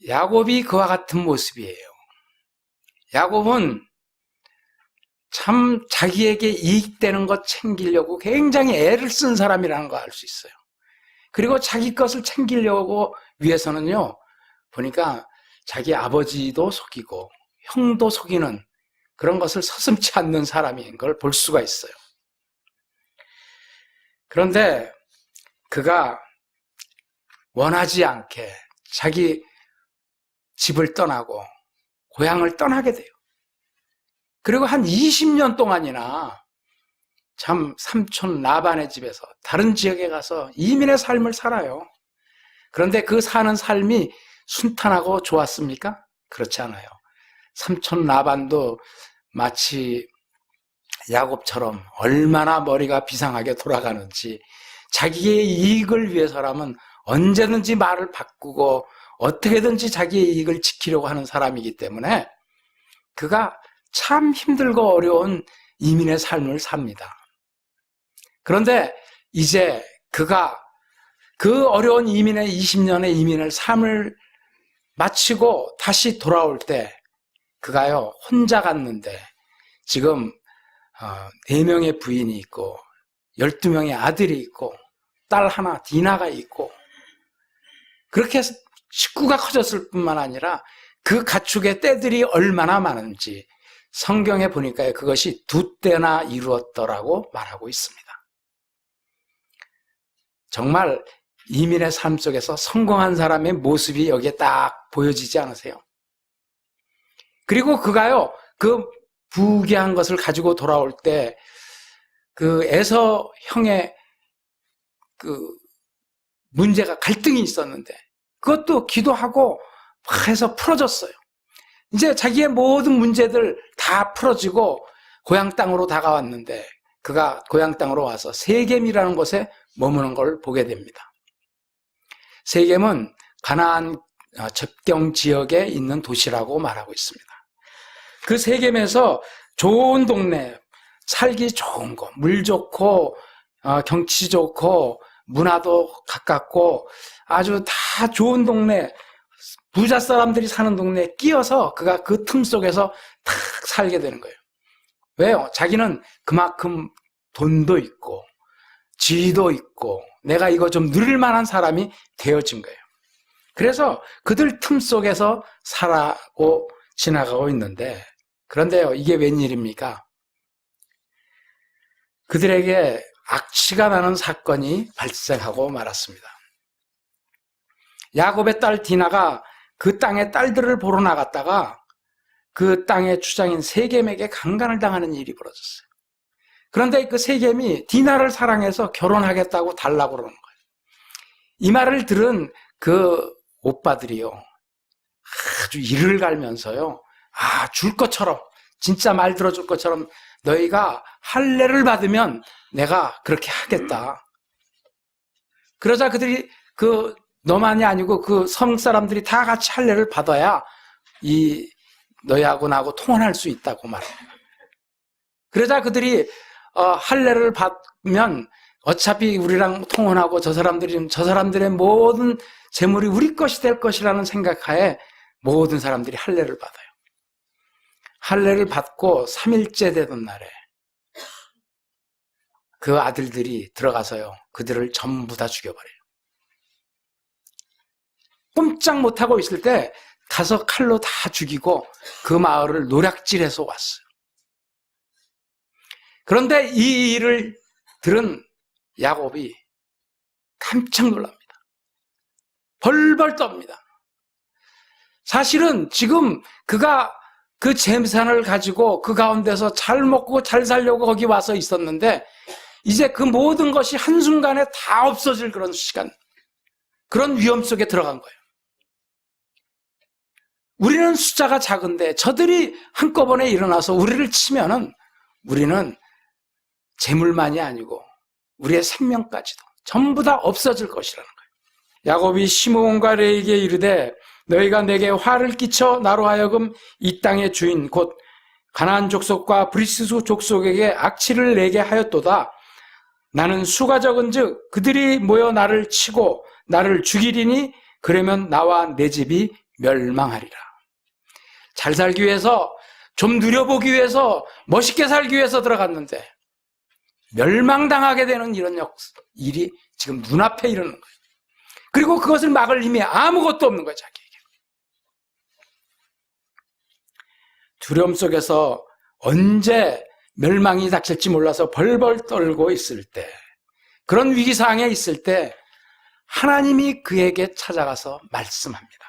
야곱이 그와 같은 모습이에요. 야곱은 참 자기에게 이익되는 것 챙기려고 굉장히 애를 쓴 사람이라는 거 알 수 있어요. 그리고 자기 것을 챙기려고 위해서는요, 보니까 자기 아버지도 속이고 형도 속이는 그런 것을 서슴지 않는 사람인 걸 볼 수가 있어요. 그런데 그가 원하지 않게 자기 집을 떠나고 고향을 떠나게 돼요. 그리고 한 20년 동안이나 참 삼촌 라반의 집에서 다른 지역에 가서 이민의 삶을 살아요. 그런데 그 사는 삶이 순탄하고 좋았습니까? 그렇지 않아요. 삼촌 라반도 마치 야곱처럼 얼마나 머리가 비상하게 돌아가는지, 자기의 이익을 위해서라면 언제든지 말을 바꾸고 어떻게든지 자기의 이익을 지키려고 하는 사람이기 때문에 그가 참 힘들고 어려운 이민의 삶을 삽니다. 그런데 이제 그가 그 어려운 20년의 이민의 삶을 마치고 다시 돌아올 때 그가요, 혼자 갔는데 지금 4명의 부인이 있고 12명의 아들이 있고 딸 하나 디나가 있고, 그렇게 해서 식구가 커졌을 뿐만 아니라 그 가축의 떼들이 얼마나 많은지 성경에 보니까 그것이 2때나 이루었더라고 말하고 있습니다. 정말 이민의 삶 속에서 성공한 사람의 모습이 여기에 딱 보여지지 않으세요? 그리고 그가요, 그 부귀한 것을 가지고 돌아올 때 그 에서 형의 그 문제가, 갈등이 있었는데 그것도 기도하고 막 해서 풀어졌어요. 이제 자기의 모든 문제들 다 풀어지고 고향 땅으로 다가왔는데 그가 고향 땅으로 와서 세겜이라는 곳에 머무는 걸 보게 됩니다. 세겜은 가나안 접경 지역에 있는 도시라고 말하고 있습니다. 그 세겜에서 좋은 동네, 살기 좋은 거, 물 좋고 경치 좋고 문화도 가깝고 아주 다 좋은 동네, 부자 사람들이 사는 동네에 끼어서 그가 그 틈 속에서 탁 살게 되는 거예요. 왜요? 자기는 그만큼 돈도 있고 지위도 있고 내가 이거 좀 누릴 만한 사람이 되어진 거예요. 그래서 그들 틈 속에서 살아고 지나가고 있는데, 그런데요, 이게 웬일입니까? 그들에게 악취가 나는 사건이 발생하고 말았습니다. 야곱의 딸 디나가 그 땅의 딸들을 보러 나갔다가 그 땅의 주장인 세겜에게 강간을 당하는 일이 벌어졌어요. 그런데 그 세겜이 디나를 사랑해서 결혼하겠다고 달라고 그러는 거예요. 이 말을 들은 그 오빠들이요, 아주 이를 갈면서요, 줄 것처럼, 진짜 말 들어줄 것처럼 너희가 할례를 받으면 내가 그렇게 하겠다. 그러자 그들이 너만이 아니고 그 성 사람들이 다 같이 할례를 받아야 너희하고 나하고 통혼할 수 있다고 말합니다. 그러자 그들이 할례를 받으면 어차피 우리랑 통혼하고 저 사람들의 모든 재물이 우리 것이 될 것이라는 생각하에 모든 사람들이 할례를 받아요. 할례를 받고 3일째 되던 날에 그 아들들이 들어가서요, 그들을 전부 다 죽여버려요. 꼼짝 못하고 있을 때 가서 칼로 다 죽이고 그 마을을 노략질해서 왔어요. 그런데 이 일을 들은 야곱이 깜짝 놀랍니다. 벌벌 떱니다. 사실은 지금 그가 그 재산을 가지고 그 가운데서 잘 먹고 잘 살려고 거기 와서 있었는데 이제 그 모든 것이 한순간에 다 없어질 그런 시간, 그런 위험 속에 들어간 거예요. 우리는 숫자가 작은데 저들이 한꺼번에 일어나서 우리를 치면은 우리는 재물만이 아니고 우리의 생명까지도 전부 다 없어질 것이라는 거예요. 야곱이 시므온과 레에게 이르되 너희가 내게 화를 끼쳐 나로 하여금 이 땅의 주인 곧 가나안 족속과 브리스수 족속에게 악취를 내게 하였도다. 나는 수가 적은즉 그들이 모여 나를 치고 나를 죽이리니 그러면 나와 내 집이 멸망하리라. 잘 살기 위해서, 좀 누려보기 위해서, 멋있게 살기 위해서 들어갔는데 멸망당하게 되는 이런 일이 지금 눈앞에 이르는 거예요. 그리고 그것을 막을 힘이 아무것도 없는 거예요, 자기에게. 두려움 속에서 언제 멸망이 닥칠지 몰라서 벌벌 떨고 있을 때, 그런 위기상황에 있을 때 하나님이 그에게 찾아가서 말씀합니다.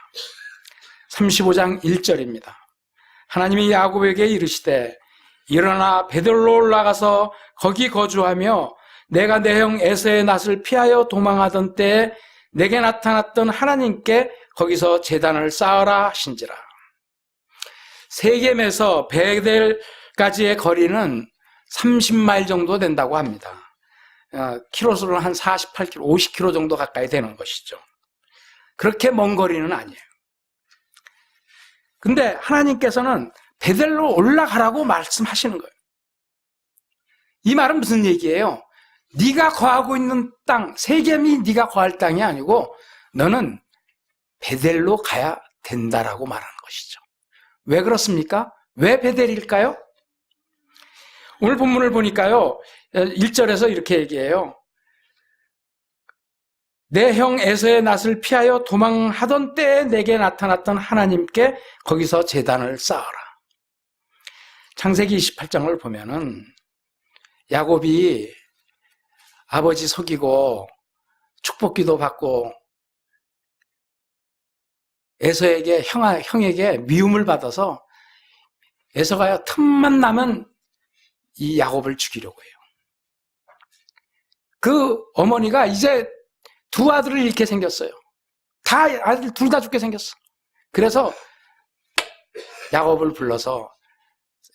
35장 1절입니다. 하나님이 야곱에게 이르시되 일어나 베들로 올라가서 거기 거주하며 내가 내 형 에서의 낯을 피하여 도망하던 때에 내게 나타났던 하나님께 거기서 제단을 쌓으라 하신지라. 세겜에서 베델까지의 거리는 30마일 정도 된다고 합니다. 키로수로는 한 48km, 50km 정도 가까이 되는 것이죠. 그렇게 먼 거리는 아니에요. 근데 하나님께서는 베델로 올라가라고 말씀하시는 거예요. 이 말은 무슨 얘기예요? 네가 거하고 있는 땅, 세겜이 네가 거할 땅이 아니고 너는 베델로 가야 된다라고 말하는 것이죠. 왜 그렇습니까? 왜 베델일까요? 오늘 본문을 보니까요, 1절에서 이렇게 얘기해요. 내 형 에서의 낯을 피하여 도망하던 때에 내게 나타났던 하나님께 거기서 제단을 쌓아라. 창세기 28장을 보면은 야곱이 아버지 속이고 축복기도 받고 에서에게 형에게 미움을 받아서 에서가 틈만 나면 이 야곱을 죽이려고 해요. 그 어머니가 이제 두 아들을 잃게 생겼어요. 아들 둘 다 죽게 생겼어. 그래서 야곱을 불러서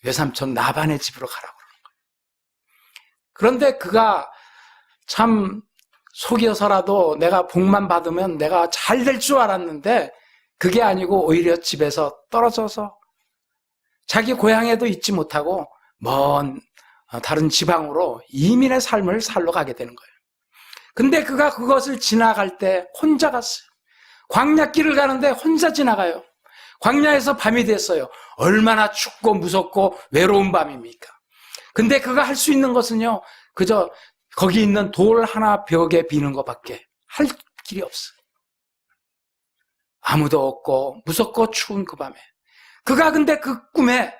외삼촌 라반의 집으로 가라고 그러는 거예요. 그런데 그가 참 속여서라도 내가 복만 받으면 내가 잘 될 줄 알았는데 그게 아니고 오히려 집에서 떨어져서 자기 고향에도 있지 못하고 먼 다른 지방으로 이민의 삶을 살러 가게 되는 거예요. 근데 그가 그것을 지나갈 때 혼자 갔어요. 광야길을 가는데 혼자 지나가요. 광야에서 밤이 됐어요. 얼마나 춥고 무섭고 외로운 밤입니까? 근데 그가 할 수 있는 것은요, 그저 거기 있는 돌 하나 벽에 비는 것밖에 할 길이 없어요. 아무도 없고 무섭고 추운 그 밤에 그가 근데 그 꿈에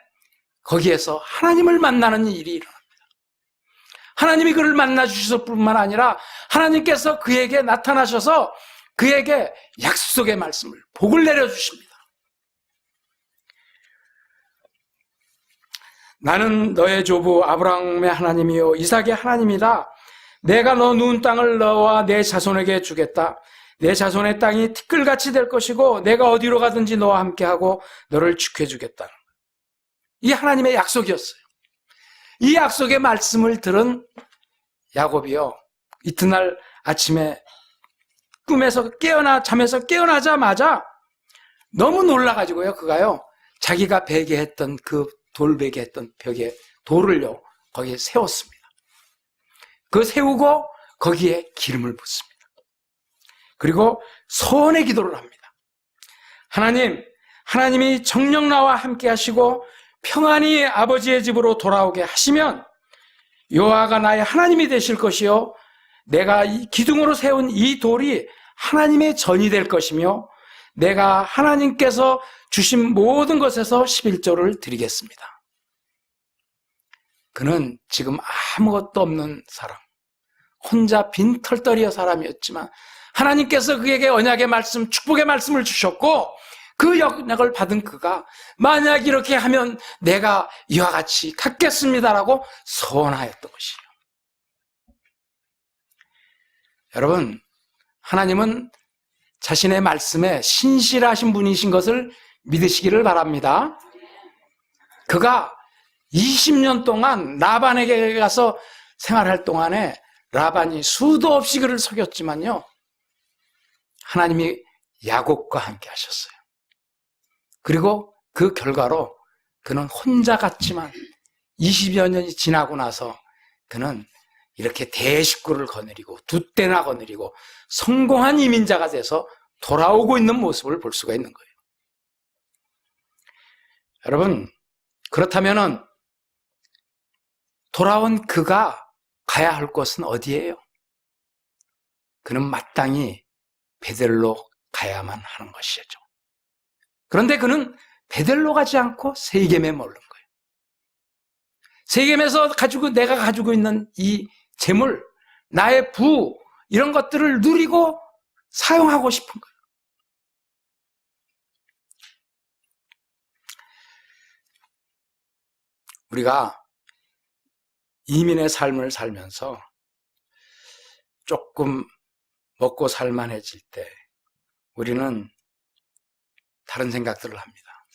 거기에서 하나님을 만나는 일이 일어납니다. 하나님이 그를 만나 주셨을 뿐만 아니라 하나님께서 그에게 나타나셔서 그에게 약속의 말씀을, 복을 내려주십니다. 나는 너의 조부 아브라함의 하나님이요 이삭의 하나님이다. 내가 너 누운 땅을 너와 내 자손에게 주겠다. 내 자손의 땅이 티끌같이 될 것이고 내가 어디로 가든지 너와 함께하고 너를 지켜주겠다. 이 하나님의 약속이었어요. 이 약속의 말씀을 들은 야곱이요, 이튿날 아침에 잠에서 깨어나자마자 너무 놀라가지고요, 그가요, 자기가 베개했던 그 돌베개했던 벽에 돌을요, 거기에 세웠습니다. 그 세우고 거기에 기름을 붓습니다. 그리고 소원의 기도를 합니다. 하나님이 정녕 나와 함께 하시고 평안히 아버지의 집으로 돌아오게 하시면 여호와가 나의 하나님이 되실 것이요 내가 이 기둥으로 세운 이 돌이 하나님의 전이 될 것이며 내가 하나님께서 주신 모든 것에서 11조를 드리겠습니다. 그는 지금 아무것도 없는 사람, 혼자 빈털터리의 사람이었지만 하나님께서 그에게 언약의 말씀, 축복의 말씀을 주셨고 그 언약을 받은 그가 만약 이렇게 하면 내가 이와 같이 갖겠습니다라고 소원하였던 것이에요. 여러분, 하나님은 자신의 말씀에 신실하신 분이신 것을 믿으시기를 바랍니다. 그가 20년 동안 라반에게 가서 생활할 동안에 라반이 수도 없이 그를 속였지만요, 하나님이 야곱과 함께 하셨어요. 그리고 그 결과로 그는 혼자 갔지만 20여 년이 지나고 나서 그는 이렇게 대식구를 거느리고 두 떼나 거느리고 성공한 이민자가 돼서 돌아오고 있는 모습을 볼 수가 있는 거예요. 여러분, 그렇다면은 돌아온 그가 가야 할 곳은 어디예요? 그는 마땅히 베델로 가야만 하는 것이죠. 그런데 그는 베델로 가지 않고 세겜에 머무른 거예요. 세겜에서 내가 가지고 있는 이 재물, 나의 부, 이런 것들을 누리고 사용하고 싶은 거예요. 우리가 이민의 삶을 살면서 조금 먹고 살만해질 때 우리는 다른 생각들을 합니다.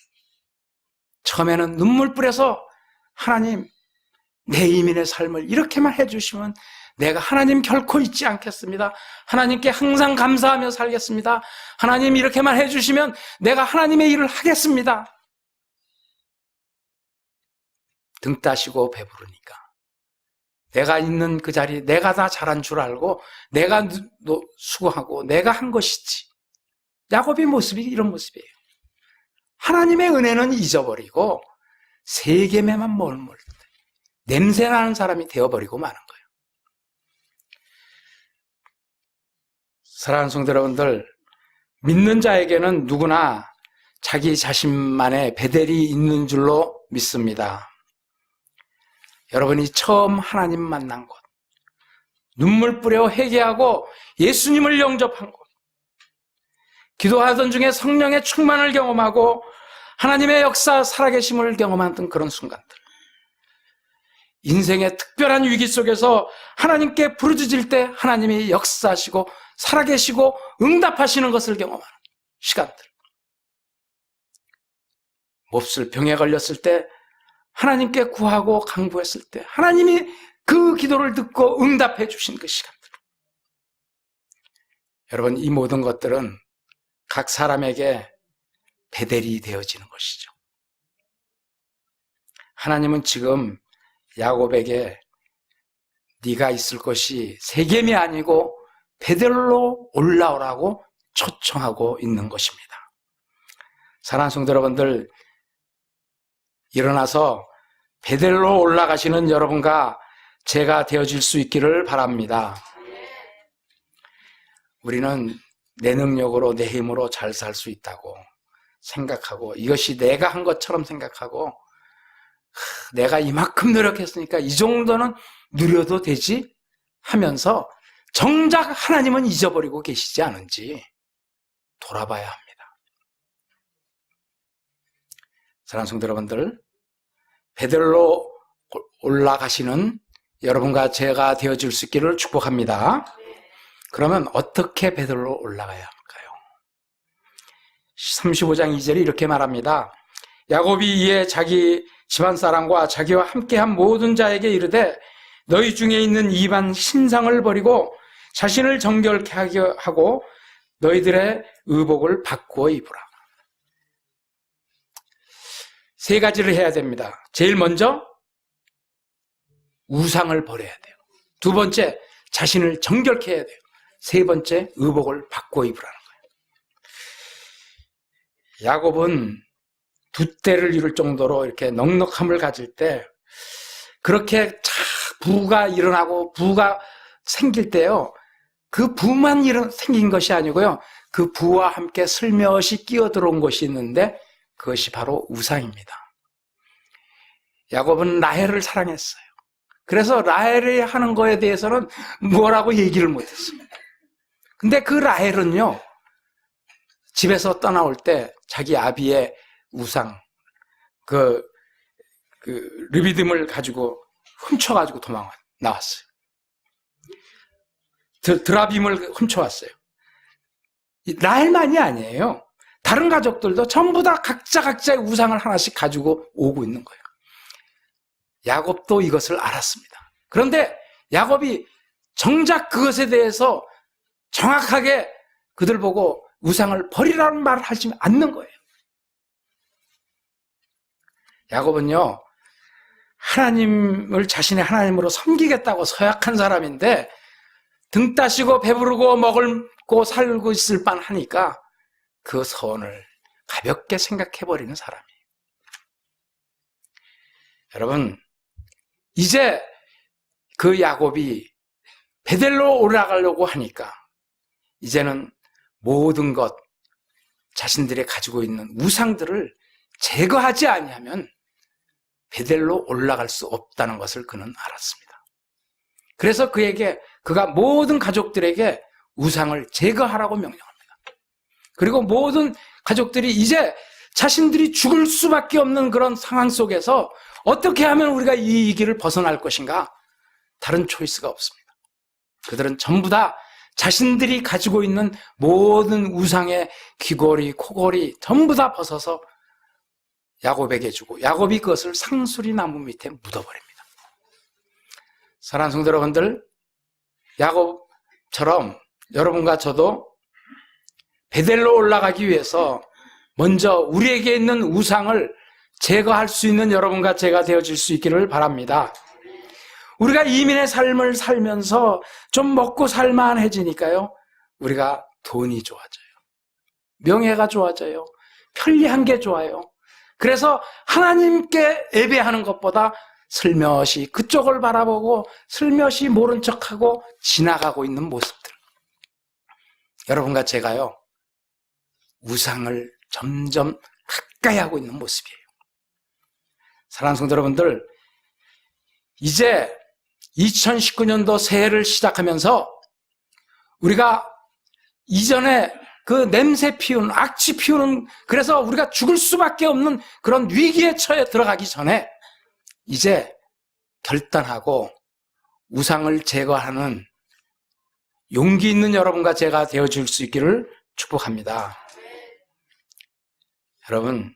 처음에는 눈물 뿌려서 하나님, 내 이민의 삶을 이렇게만 해주시면 내가 하나님 결코 잊지 않겠습니다. 하나님께 항상 감사하며 살겠습니다. 하나님 이렇게만 해주시면 내가 하나님의 일을 하겠습니다. 등 따시고 배부르니까 내가 있는 그 자리, 내가 다 잘한 줄 알고 내가 수고하고 내가 한 것이지. 야곱의 모습이 이런 모습이에요. 하나님의 은혜는 잊어버리고 세겜에만 머물 때 냄새나는 사람이 되어버리고 마는 거예요. 사랑하는 성도 여러분들, 믿는 자에게는 누구나 자기 자신만의 베델이 있는 줄로 믿습니다. 여러분이 처음 하나님 만난 곳, 눈물 뿌려 회개하고 예수님을 영접한 곳, 기도하던 중에 성령의 충만을 경험하고 하나님의 역사, 살아계심을 경험하던 그런 순간들, 인생의 특별한 위기 속에서 하나님께 부르짖을 때 하나님이 역사하시고 살아계시고 응답하시는 것을 경험하는 시간들, 몹쓸 병에 걸렸을 때 하나님께 구하고 강구했을 때 하나님이 그 기도를 듣고 응답해 주신 그 시간들. 여러분, 이 모든 것들은 각 사람에게 베델이 되어지는 것이죠. 하나님은 지금 야곱에게 네가 있을 것이 세겜이 아니고 베델로 올라오라고 초청하고 있는 것입니다. 사랑하는 성도 여러분들, 일어나서 베델로 올라가시는 여러분과 제가 되어질 수 있기를 바랍니다. 우리는 내 능력으로, 내 힘으로 잘 살 수 있다고 생각하고, 이것이 내가 한 것처럼 생각하고, 내가 이만큼 노력했으니까 이 정도는 누려도 되지 하면서 정작 하나님은 잊어버리고 계시지 않은지 돌아봐야 합니다. 사랑하는 성도 여러분들, 베델로 올라가시는 여러분과 제가 되어줄 수 있기를 축복합니다. 그러면 어떻게 베델로 올라가야 할까요? 35장 2절이 이렇게 말합니다. 야곱이 이에 자기 집안 사람과 자기와 함께한 모든 자에게 이르되 너희 중에 있는 이방 신상을 버리고 자신을 정결케 하게 하고 너희들의 의복을 바꾸어 입으라. 세 가지를 해야 됩니다. 제일 먼저 우상을 버려야 돼요. 두 번째, 자신을 정결케 해야 돼요. 세 번째, 의복을 바꿔 입으라는 거예요. 야곱은 두 때를 이룰 정도로 이렇게 넉넉함을 가질 때, 그렇게 부가 일어나고 부가 생길 때요, 그 부만 생긴 것이 아니고요, 그 부와 함께 슬며시 끼어들어온 것이 있는데 그것이 바로 우상입니다. 야곱은 라헬을 사랑했어요. 그래서 라헬이 하는 거에 대해서는 뭐라고 얘기를 못했습니다. 근데 그 라헬은요, 집에서 떠나올 때 자기 아비의 우상, 르비딤을 가지고 훔쳐가지고 나왔어요. 드라빔을 훔쳐왔어요. 라헬만이 아니에요. 다른 가족들도 전부 다 각자의 우상을 하나씩 가지고 오고 있는 거예요. 야곱도 이것을 알았습니다. 그런데 야곱이 정작 그것에 대해서 정확하게 그들 보고 우상을 버리라는 말을 하지 않는 거예요. 야곱은요, 하나님을 자신의 하나님으로 섬기겠다고 서약한 사람인데 등 따시고 배부르고 먹고 살고 있을 뻔하니까 그 서원을 가볍게 생각해버리는 사람이에요. 여러분, 이제 그 야곱이 베델로 올라가려고 하니까 이제는 모든 것, 자신들이 가지고 있는 우상들을 제거하지 아니하면 베델로 올라갈 수 없다는 것을 그는 알았습니다. 그래서 그가 모든 가족들에게 우상을 제거하라고 명령합니다. 그리고 모든 가족들이 이제 자신들이 죽을 수밖에 없는 그런 상황 속에서 어떻게 하면 우리가 이 길을 벗어날 것인가? 다른 초이스가 없습니다. 그들은 전부 다 자신들이 가지고 있는 모든 우상의 귀걸이, 코걸이 전부 다 벗어서 야곱에게 주고 야곱이 그것을 상수리 나무 밑에 묻어버립니다. 사랑하는 성도 여러분들, 야곱처럼 여러분과 저도 베델로 올라가기 위해서 먼저 우리에게 있는 우상을 제거할 수 있는 여러분과 제가 되어질 수 있기를 바랍니다. 우리가 이민의 삶을 살면서 좀 먹고 살만해지니까요, 우리가 돈이 좋아져요. 명예가 좋아져요. 편리한 게 좋아요. 그래서 하나님께 예배하는 것보다 슬며시 그쪽을 바라보고 슬며시 모른 척하고 지나가고 있는 모습들. 여러분과 제가요, 우상을 점점 가까이 하고 있는 모습이에요. 사랑하는 성도 여러분들, 이제 2019년도 새해를 시작하면서 우리가 이전에 그 냄새 피우는, 악취 피우는, 그래서 우리가 죽을 수밖에 없는 그런 위기에 처해 들어가기 전에 이제 결단하고 우상을 제거하는 용기 있는 여러분과 제가 되어줄 수 있기를 축복합니다. 여러분,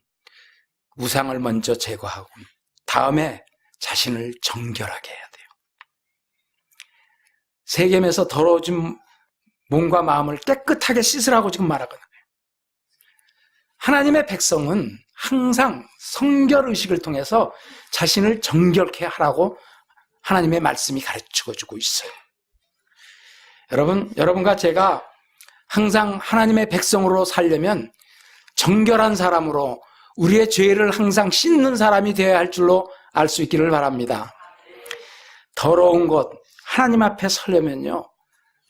우상을 먼저 제거하고 다음에 자신을 정결하게 해야 돼요. 세겜에서 더러워진 몸과 마음을 깨끗하게 씻으라고 지금 말하거든요. 하나님의 백성은 항상 성결의식을 통해서 자신을 정결케 하라고 하나님의 말씀이 가르쳐주고 있어요. 여러분과 제가 항상 하나님의 백성으로 살려면 정결한 사람으로 우리의 죄를 항상 씻는 사람이 되어야 할 줄로 알 수 있기를 바랍니다. 더러운 것, 하나님 앞에 서려면요,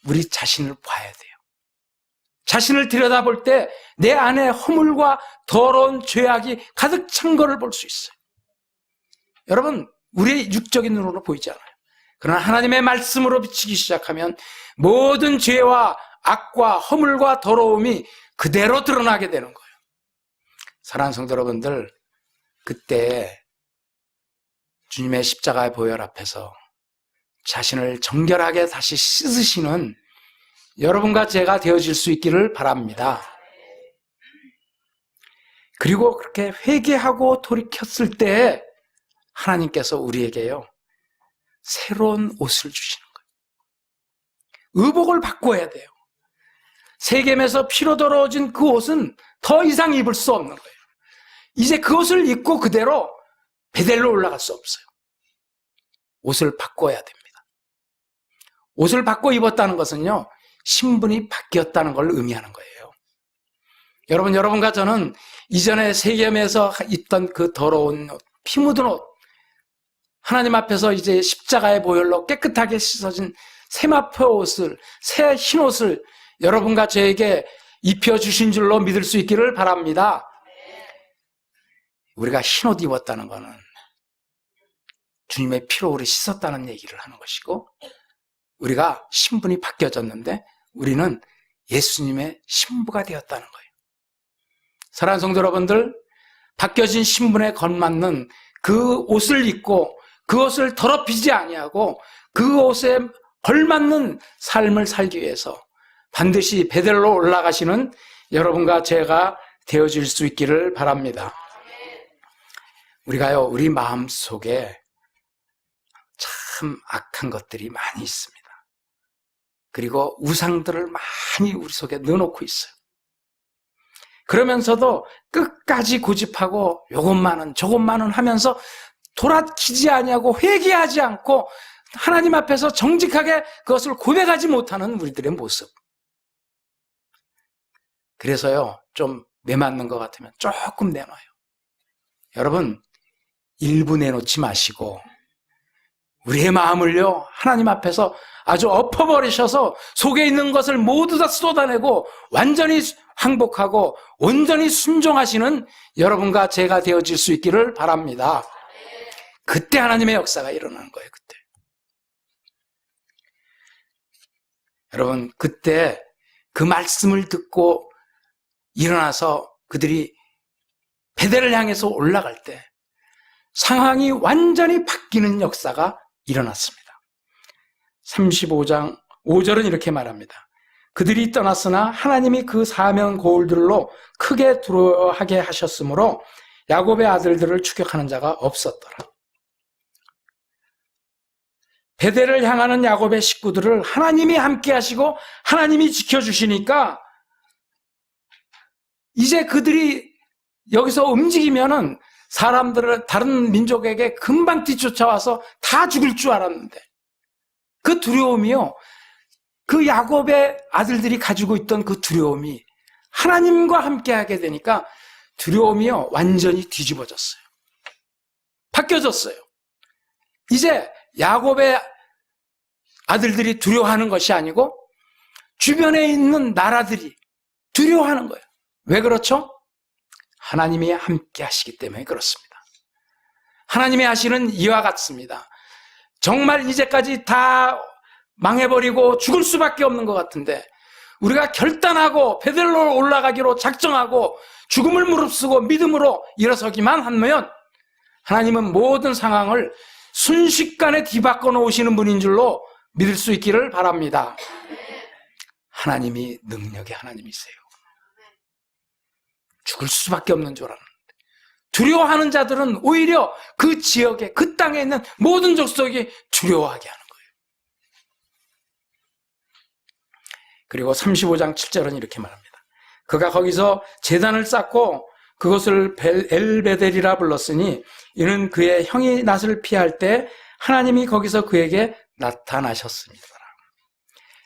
우리 자신을 봐야 돼요. 자신을 들여다볼 때 내 안에 허물과 더러운 죄악이 가득 찬 것을 볼 수 있어요. 여러분, 우리의 육적인 눈으로 보이지 않아요. 그러나 하나님의 말씀으로 비치기 시작하면 모든 죄와 악과 허물과 더러움이 그대로 드러나게 되는 거예요. 사랑하는 성도 여러분들, 그때 주님의 십자가의 보혈 앞에서 자신을 정결하게 다시 씻으시는 여러분과 제가 되어질 수 있기를 바랍니다. 그리고 그렇게 회개하고 돌이켰을 때 하나님께서 우리에게요, 새로운 옷을 주시는 거예요. 의복을 바꿔야 돼요. 세겜에서 피로 더러워진 그 옷은 더 이상 입을 수 없는 거예요. 이제 그 옷을 입고 그대로 베델로 올라갈 수 없어요. 옷을 바꿔야 됩니다. 옷을 바꿔 입었다는 것은요, 신분이 바뀌었다는 걸 의미하는 거예요. 여러분과 저는 이전에 세겜에서 입던 그 더러운 옷, 피 묻은 옷, 하나님 앞에서 이제 십자가의 보혈로 깨끗하게 씻어진 세마포 옷을, 새 흰 옷을 여러분과 저에게 입혀주신 줄로 믿을 수 있기를 바랍니다. 우리가 흰 옷 입었다는 것은 주님의 피로 우리 씻었다는 얘기를 하는 것이고, 우리가 신분이 바뀌어졌는데 우리는 예수님의 신부가 되었다는 거예요. 사랑하는 성도 여러분들, 바뀌어진 신분에 걸맞는 그 옷을 입고 그 옷을 더럽히지 아니하고 그 옷에 걸맞는 삶을 살기 위해서 반드시 베델로 올라가시는 여러분과 제가 되어질 수 있기를 바랍니다. 우리가요, 우리 마음속에 참 악한 것들이 많이 있습니다. 그리고 우상들을 많이 우리 속에 넣어놓고 있어요. 그러면서도 끝까지 고집하고 요것만은 저것만은 하면서 돌아키지 아니하고 회개하지 않고 하나님 앞에서 정직하게 그것을 고백하지 못하는 우리들의 모습. 그래서요, 좀 내맞는 것 같으면 조금 내놔요. 여러분, 일부 내놓지 마시고 우리의 마음을요 하나님 앞에서 아주 엎어버리셔서 속에 있는 것을 모두 다 쏟아내고 완전히 항복하고 온전히 순종하시는 여러분과 제가 되어질 수 있기를 바랍니다. 그때 하나님의 역사가 일어나는 거예요. 그때 여러분, 그때 그 말씀을 듣고 일어나서 그들이 베델을 향해서 올라갈 때 상황이 완전히 바뀌는 역사가 일어났습니다. 35장 5절은 이렇게 말합니다. 그들이 떠났으나 하나님이 그 사면 고울들로 크게 두려워하게 하셨으므로 야곱의 아들들을 추격하는 자가 없었더라. 베델을 향하는 야곱의 식구들을 하나님이 함께 하시고 하나님이 지켜주시니까 이제 그들이 여기서 움직이면은 사람들을 다른 민족에게 금방 뒤쫓아와서 다 죽일 줄 알았는데 그 두려움이요, 그 야곱의 아들들이 가지고 있던 그 두려움이 하나님과 함께하게 되니까 두려움이요 완전히 뒤집어졌어요. 바뀌어졌어요. 이제 야곱의 아들들이 두려워하는 것이 아니고 주변에 있는 나라들이 두려워하는 거예요. 왜 그렇죠? 하나님이 함께 하시기 때문에 그렇습니다. 하나님이 하시는 이와 같습니다. 정말 이제까지 다 망해버리고 죽을 수밖에 없는 것 같은데 우리가 결단하고 베델로 올라가기로 작정하고 죽음을 무릅쓰고 믿음으로 일어서기만 하면 하나님은 모든 상황을 순식간에 뒤바꿔 놓으시는 분인 줄로 믿을 수 있기를 바랍니다. 하나님이 능력의 하나님이세요. 죽을 수밖에 없는 줄 알았는데 두려워하는 자들은 오히려 그 지역에 그 땅에 있는 모든 족속이 두려워하게 하는 거예요. 그리고 35장 7절은 이렇게 말합니다. 그가 거기서 제단을 쌓고 그것을 엘베델이라 불렀으니 이는 그의 형이 낫을 피할 때 하나님이 거기서 그에게 나타나셨습니다.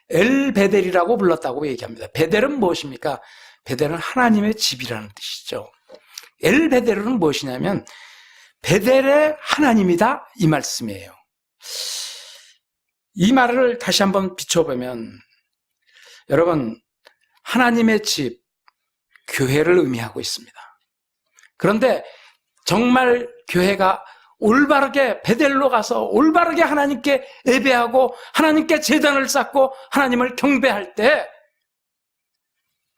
엘베델이라고 불렀다고 얘기합니다. 베델은 무엇입니까? 베델은 하나님의 집이라는 뜻이죠. 엘베델은 무엇이냐면 베델의 하나님이다 이 말씀이에요. 이 말을 다시 한번 비춰보면 여러분, 하나님의 집, 교회를 의미하고 있습니다. 그런데 정말 교회가 올바르게 베델로 가서 올바르게 하나님께 예배하고 하나님께 제단을 쌓고 하나님을 경배할 때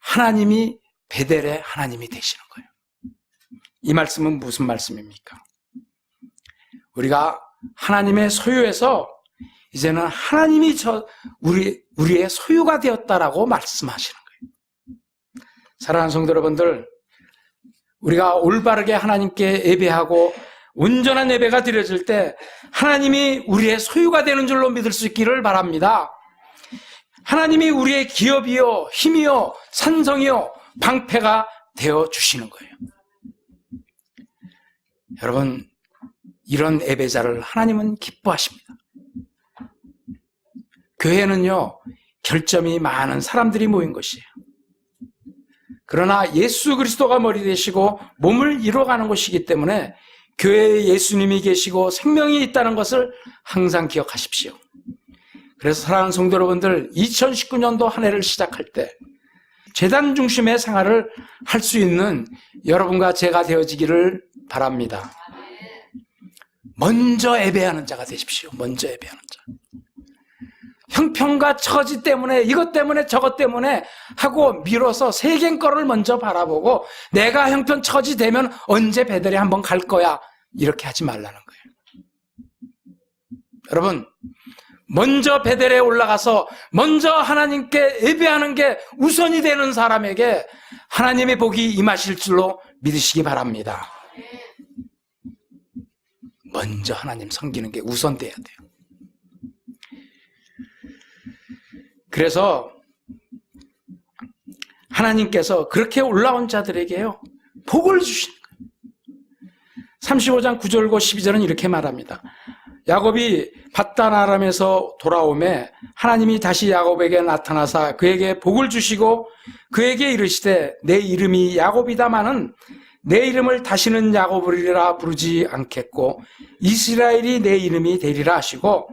하나님이 베델의 하나님이 되시는 거예요. 이 말씀은 무슨 말씀입니까? 우리가 하나님의 소유에서 이제는 하나님이 우리의 소유가 되었다라고 말씀하시는 거예요. 사랑하는 성도 여러분들, 우리가 올바르게 하나님께 예배하고 온전한 예배가 드려질 때 하나님이 우리의 소유가 되는 줄로 믿을 수 있기를 바랍니다. 하나님이 우리의 기업이요, 힘이요, 산성이요, 방패가 되어주시는 거예요. 여러분, 이런 예배자를 하나님은 기뻐하십니다. 교회는요, 결점이 많은 사람들이 모인 것이에요. 그러나 예수 그리스도가 머리 되시고 몸을 이뤄가는 것이기 때문에 교회에 예수님이 계시고 생명이 있다는 것을 항상 기억하십시오. 그래서 사랑하는 성도 여러분들, 2019년도 한 해를 시작할 때 제단 중심의 생활을 할 수 있는 여러분과 제가 되어지기를 바랍니다. 먼저 예배하는 자가 되십시오. 먼저 예배하는 자. 형편과 처지 때문에 이것 때문에 저것 때문에 하고 미뤄서 세겜 거를 먼저 바라보고 내가 형편 처지 되면 언제 베델에 한번 갈 거야 이렇게 하지 말라는 거예요. 여러분, 먼저 베델에 올라가서 먼저 하나님께 예배하는 게 우선이 되는 사람에게 하나님의 복이 임하실 줄로 믿으시기 바랍니다. 먼저 하나님 섬기는 게 우선돼야 돼요. 그래서 하나님께서 그렇게 올라온 자들에게요 복을 주시는 거예요. 35장 9절과 12절은 이렇게 말합니다. 야곱이 밧단 아람에서 돌아오매 하나님이 다시 야곱에게 나타나사 그에게 복을 주시고 그에게 이르시되 내 이름이 야곱이다마는 내 이름을 다시는 야곱이라 부르지 않겠고 이스라엘이 내 이름이 되리라 하시고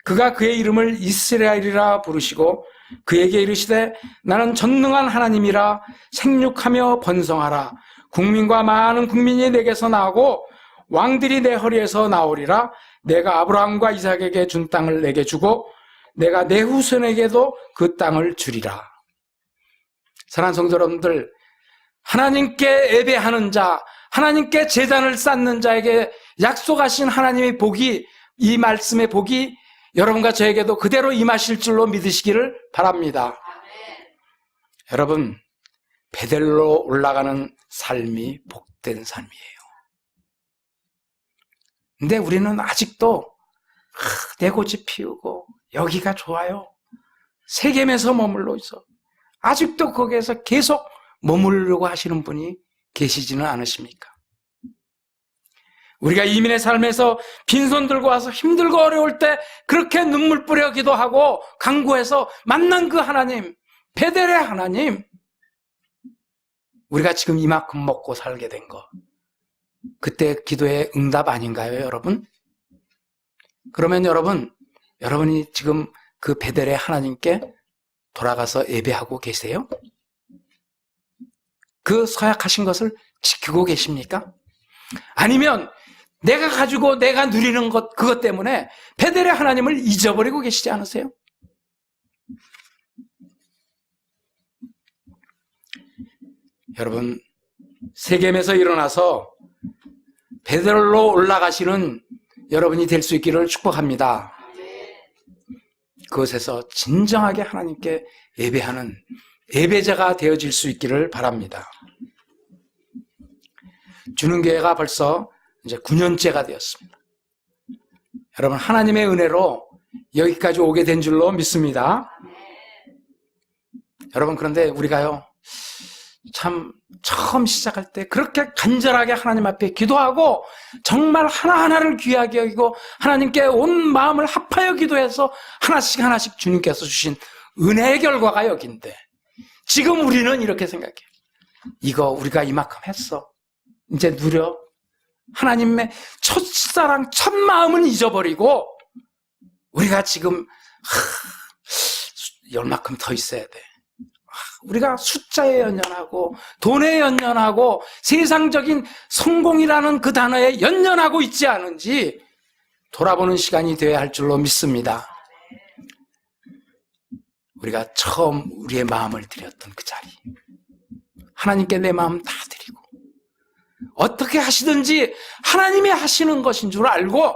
그가 그의 이름을 이스라엘이라 부르시고 그에게 이르시되 나는 전능한 하나님이라 생육하며 번성하라. 국민과 많은 국민이 내게서 나오고 왕들이 내 허리에서 나오리라. 내가 아브라함과 이삭에게 준 땅을 내게 주고 내가 내 후손에게도 그 땅을 주리라. 사랑하는 성도 여러분들, 하나님께 예배하는 자, 하나님께 제단을 쌓는 자에게 약속하신 하나님의 복이, 이 말씀의 복이 여러분과 저에게도 그대로 임하실 줄로 믿으시기를 바랍니다. 여러분, 베델로 올라가는 삶이 복된 삶이에요. 근데 우리는 아직도 내 고집 피우고 여기가 좋아요. 세겜에서 머물러 있어. 아직도 거기에서 계속 머무르려고 하시는 분이 계시지는 않으십니까? 우리가 이민의 삶에서 빈손 들고 와서 힘들고 어려울 때 그렇게 눈물 뿌려 기도하고 간구해서 만난 그 하나님, 베델의 하나님, 우리가 지금 이만큼 먹고 살게 된 거, 그때 기도의 응답 아닌가요, 여러분? 그러면 여러분이 지금 그 베델의 하나님께 돌아가서 예배하고 계세요? 그 서약하신 것을 지키고 계십니까? 아니면 내가 가지고 내가 누리는 것, 그것 때문에 베델의 하나님을 잊어버리고 계시지 않으세요? 여러분, 세겜에서 일어나서 베델로 올라가시는 여러분이 될 수 있기를 축복합니다. 그것에서 진정하게 하나님께 예배하는 예배자가 되어질 수 있기를 바랍니다. 주는교회가 벌써 이제 9년째가 되었습니다. 여러분, 하나님의 은혜로 여기까지 오게 된 줄로 믿습니다. 여러분, 그런데 우리가요, 참 처음 시작할 때 그렇게 간절하게 하나님 앞에 기도하고 정말 하나하나를 귀하게 여기고 하나님께 온 마음을 합하여 기도해서 하나씩 주님께서 주신 은혜의 결과가 여긴데, 지금 우리는 이렇게 생각해요. 이거 우리가 이만큼 했어. 이제 누려. 하나님의 첫사랑, 첫 마음은 잊어버리고 우리가 지금 얼마큼 더 있어야 돼. 우리가 숫자에 연연하고 돈에 연연하고 세상적인 성공이라는 그 단어에 연연하고 있지 않은지 돌아보는 시간이 되어야 할 줄로 믿습니다. 우리가 처음 우리의 마음을 드렸던 그 자리, 하나님께 내 마음 다 드리고 어떻게 하시든지 하나님이 하시는 것인 줄 알고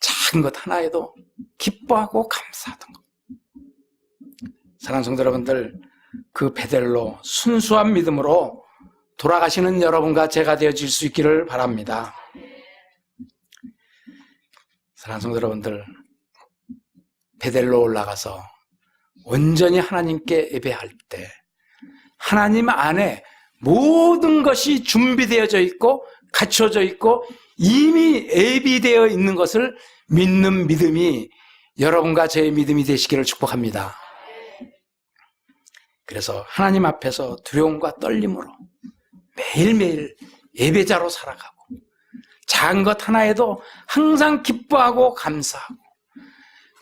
작은 것 하나에도 기뻐하고 감사하던 것. 사랑하는 성도 여러분들, 그 베델로 순수한 믿음으로 돌아가시는 여러분과 제가 되어질 수 있기를 바랍니다. 사랑하는 성도 여러분들, 베델로 올라가서 온전히 하나님께 예배할 때 하나님 안에 모든 것이 준비되어져 있고 갖춰져 있고 이미 예비되어 있는 것을 믿는 믿음이 여러분과 저의 믿음이 되시기를 축복합니다. 그래서 하나님 앞에서 두려움과 떨림으로 매일매일 예배자로 살아가고 작은 것 하나에도 항상 기뻐하고 감사하고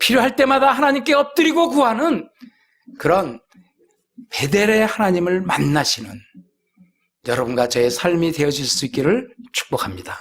필요할 때마다 하나님께 엎드리고 구하는 그런 베델의 하나님을 만나시는 여러분과 저의 삶이 되어질 수 있기를 축복합니다.